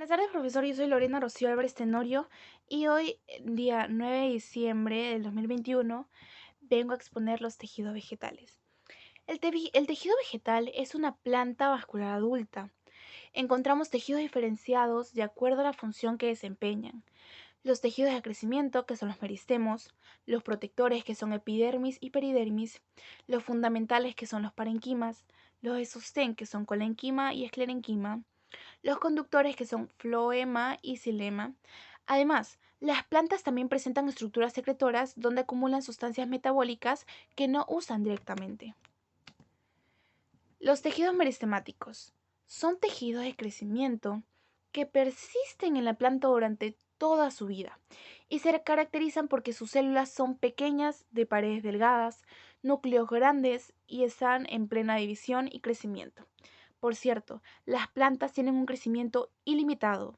Buenas tardes, profesor. Yo soy Lorena Rocío Álvarez Tenorio y hoy, día 9 de diciembre del 2021, vengo a exponer los tejidos vegetales. El tejido vegetal es una planta vascular adulta. Encontramos tejidos diferenciados de acuerdo a la función que desempeñan. Los tejidos de crecimiento, que son los meristemos, los protectores, que son epidermis y peridermis, los fundamentales, que son los parenquimas, los de sostén, que son colenquima y esclerenquima, los conductores, que son floema y xilema. Además, las plantas también presentan estructuras secretoras donde acumulan sustancias metabólicas que no usan directamente. Los tejidos meristemáticos son tejidos de crecimiento que persisten en la planta durante toda su vida y se caracterizan porque sus células son pequeñas, de paredes delgadas, núcleos grandes y están en plena división y crecimiento. Por cierto, las plantas tienen un crecimiento ilimitado.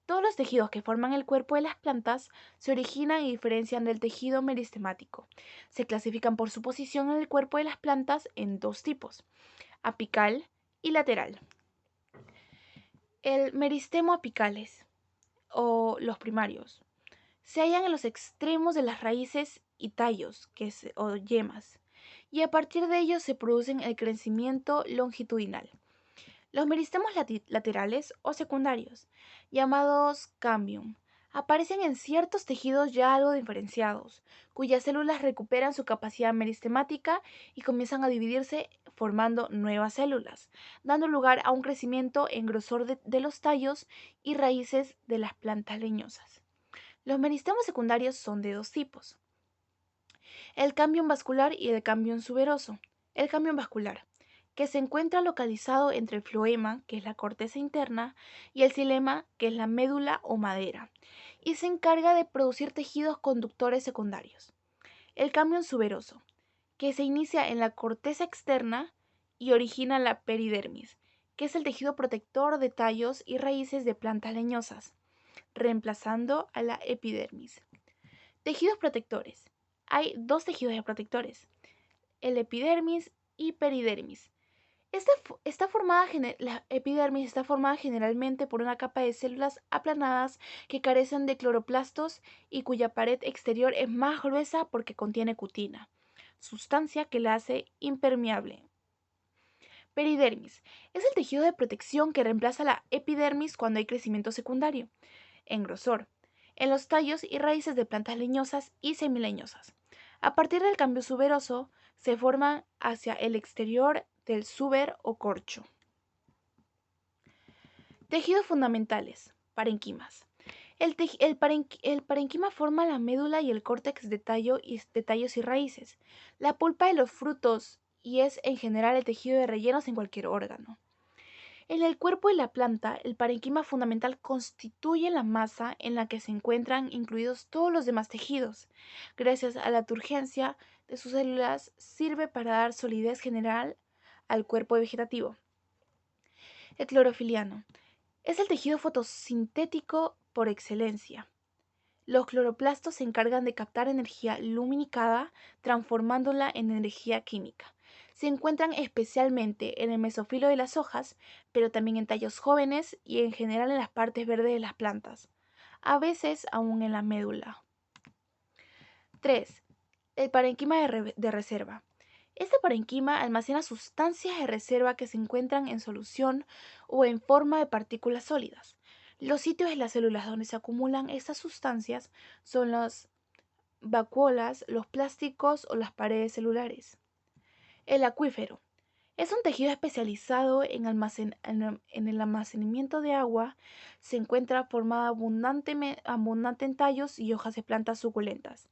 Todos los tejidos que forman el cuerpo de las plantas se originan y diferencian del tejido meristemático. Se clasifican por su posición en el cuerpo de las plantas en dos tipos: apical y lateral. El meristemo apicales, o los primarios, se hallan en los extremos de las raíces y tallos, o yemas, y a partir de ellos se producen el crecimiento longitudinal. Los meristemos laterales o secundarios, llamados cambium, aparecen en ciertos tejidos ya algo diferenciados, cuyas células recuperan su capacidad meristemática y comienzan a dividirse formando nuevas células, dando lugar a un crecimiento en grosor de los tallos y raíces de las plantas leñosas. Los meristemos secundarios son de dos tipos: el cambium vascular y el cambium suberoso. El cambium vascular, que se encuentra localizado entre el floema, que es la corteza interna, y el xilema, que es la médula o madera, y se encarga de producir tejidos conductores secundarios. El cambium suberoso, que se inicia en la corteza externa y origina la peridermis, que es el tejido protector de tallos y raíces de plantas leñosas, reemplazando a la epidermis. Tejidos protectores. Hay dos tejidos de protectores: el epidermis y peridermis. La epidermis está formada generalmente por una capa de células aplanadas que carecen de cloroplastos y cuya pared exterior es más gruesa porque contiene cutina, sustancia que la hace impermeable. Peridermis es el tejido de protección que reemplaza la epidermis cuando hay crecimiento secundario, en grosor, en los tallos y raíces de plantas leñosas y semileñosas. A partir del cambio suberoso, se forman hacia el exterior del suber o corcho. Tejidos fundamentales, parenquimas. El parenquima forma la médula y el córtex de tallos y raíces, la pulpa de los frutos, y es en general el tejido de rellenos en cualquier órgano. En el cuerpo de la planta, el parenquima fundamental constituye la masa en la que se encuentran incluidos todos los demás tejidos. Gracias a la turgencia de sus células, sirve para dar solidez general al cuerpo vegetativo. El clorofiliano es el tejido fotosintético por excelencia. Los cloroplastos se encargan de captar energía luminicada, transformándola en energía química. Se encuentran especialmente en el mesófilo de las hojas, pero también en tallos jóvenes y en general en las partes verdes de las plantas, a veces aún en la médula. 3. El parenquima de reserva. Este parenquima almacena sustancias de reserva que se encuentran en solución o en forma de partículas sólidas. Los sitios de las células donde se acumulan estas sustancias son las vacuolas, los plásticos o las paredes celulares. El acuífero es un tejido especializado en el almacenamiento de agua. Se encuentra formado abundante en tallos y hojas de plantas suculentas.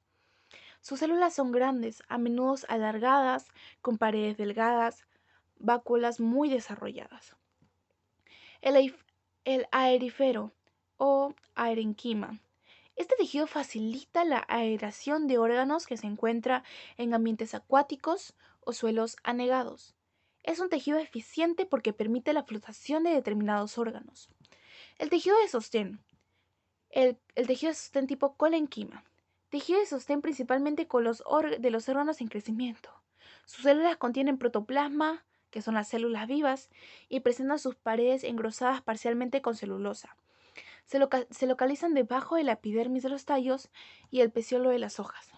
Sus células son grandes, a menudo alargadas, con paredes delgadas, vacuolas muy desarrolladas. El, el aerífero o aerenquima. Este tejido facilita la aeración de órganos que se encuentra en ambientes acuáticos o suelos anegados. Es un tejido eficiente porque permite la flotación de determinados órganos. El tejido de sostén. El tejido de sostén tipo colenquima. Tejido de sostén principalmente de los órganos en crecimiento. Sus células contienen protoplasma, que son las células vivas, y presentan sus paredes engrosadas parcialmente con celulosa. Se localizan debajo de la epidermis de los tallos y el peciolo de las hojas.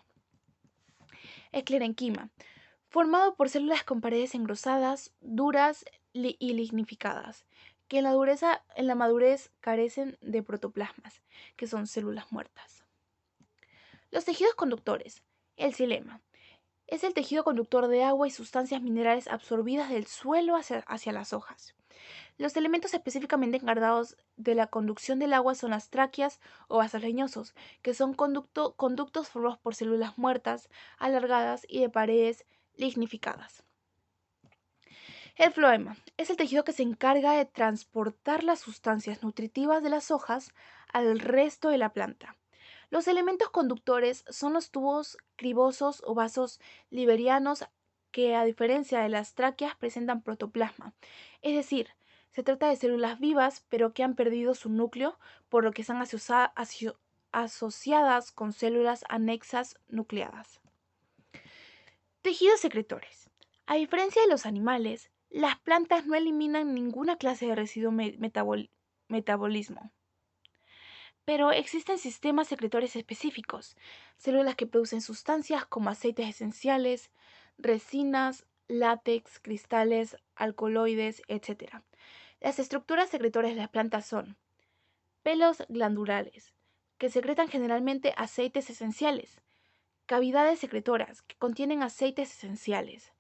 Esclerenquima, formado por células con paredes engrosadas, duras y lignificadas, que en la madurez carecen de protoplasmas, que son células muertas. Los tejidos conductores. El xilema. Es el tejido conductor de agua y sustancias minerales absorbidas del suelo hacia las hojas. Los elementos específicamente encargados de la conducción del agua son las tráqueas o vasos leñosos, que son conductos formados por células muertas, alargadas y de paredes lignificadas. El floema es el tejido que se encarga de transportar las sustancias nutritivas de las hojas al resto de la planta. Los elementos conductores son los tubos cribosos o vasos liberianos que, a diferencia de las tráqueas, presentan protoplasma. Es decir, se trata de células vivas pero que han perdido su núcleo, por lo que están asociadas con células anexas nucleadas. Tejidos secretores. A diferencia de los animales, las plantas no eliminan ninguna clase de residuo metabolismo. Pero existen sistemas secretores específicos, células que producen sustancias como aceites esenciales, resinas, látex, cristales, alcaloides, etc. Las estructuras secretorias de las plantas son pelos glandulares, que secretan generalmente aceites esenciales, cavidades secretoras, que contienen aceites esenciales,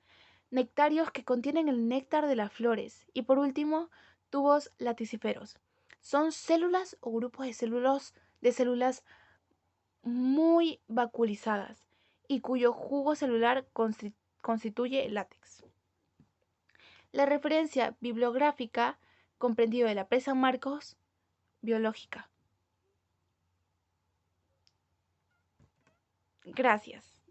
nectarios, que contienen el néctar de las flores, y por último, tubos laticíferos. Son células o grupos de células muy vacuolizadas y cuyo jugo celular constituye el látex. La referencia bibliográfica comprendido de la presa Marcos, biológica. Gracias.